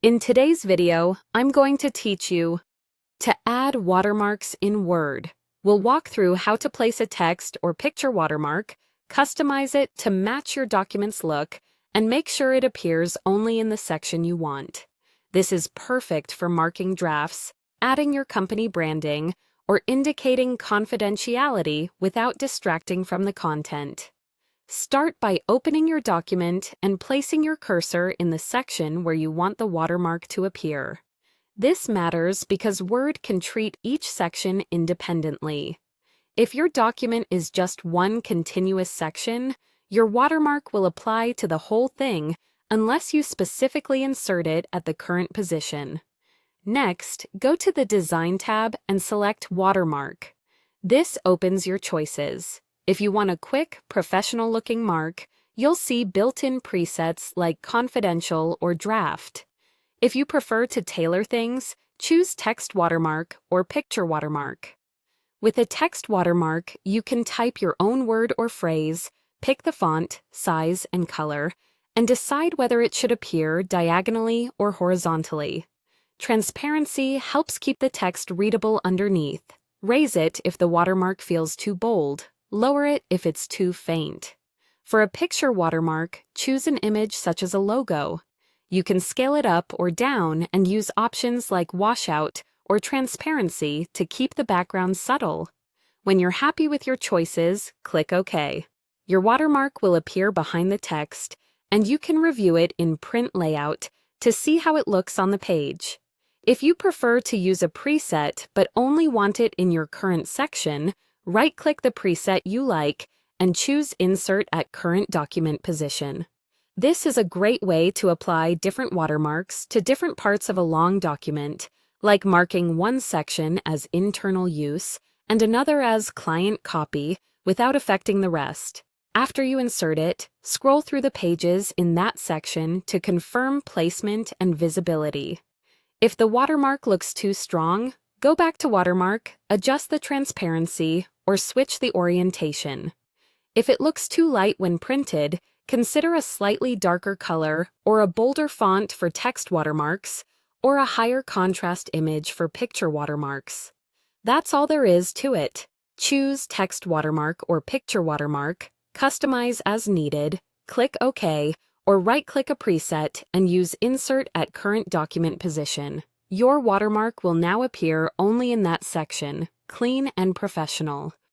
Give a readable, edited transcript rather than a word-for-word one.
In today's video, I'm going to teach you to add watermarks in Word. We'll walk through how to place a text or picture watermark, customize it to match your document's look, and make sure it appears only in the section you want. This is perfect for marking drafts, adding your company branding, or indicating confidentiality without distracting from the content. Start by opening your document and placing your cursor in the section where you want the watermark to appear. This matters because Word can treat each section independently. If your document is just one continuous section, your watermark will apply to the whole thing unless you specifically insert it at the current position. Next, go to the Design tab and select Watermark. This opens your choices. If you want a quick, professional-looking mark, you'll see built-in presets like Confidential or Draft. If you prefer to tailor things, choose Text Watermark or Picture Watermark. With a text watermark, you can type your own word or phrase, pick the font, size, and color, and decide whether it should appear diagonally or horizontally. Transparency helps keep the text readable underneath. Raise it if the watermark feels too bold. Lower it if it's too faint. For a picture watermark, choose an image such as a logo. You can scale it up or down and use options like washout or transparency to keep the background subtle. When you're happy with your choices, click OK. Your watermark will appear behind the text, and you can review it in print layout to see how it looks on the page. If you prefer to use a preset but only want it in your current section, right-click the preset you like and choose Insert at Current Document Position. This is a great way to apply different watermarks to different parts of a long document, like marking one section as internal use and another as client copy without affecting the rest. After you insert it, scroll through the pages in that section to confirm placement and visibility. If the watermark looks too strong, go back to Watermark, adjust the transparency, or switch the orientation. If it looks too light when printed, consider a slightly darker color or a bolder font for text watermarks, or a higher contrast image for picture watermarks. That's all there is to it. Choose Text Watermark or Picture Watermark, customize as needed, click OK, or right-click a preset and use Insert at Current Document Position. Your watermark will now appear only in that section, clean and professional.